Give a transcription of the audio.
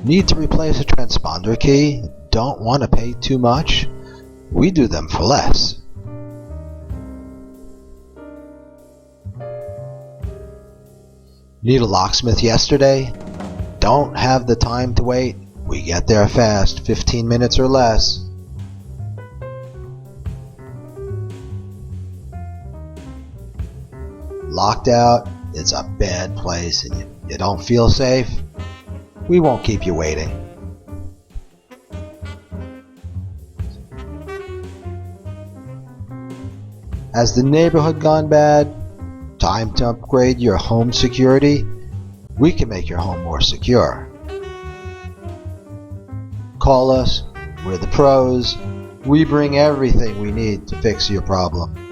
Need to replace a transponder key? Don't want to pay too much? We do them for less. Need a locksmith yesterday? Don't have the time to wait? We get there fast, 15 minutes or less. Locked out? It's a bad place and you don't feel safe? We won't keep you waiting. Has the neighborhood gone bad? Time to upgrade your home security? We can make your home more secure. Call us. We're the pros. We bring everything we need to fix your problem.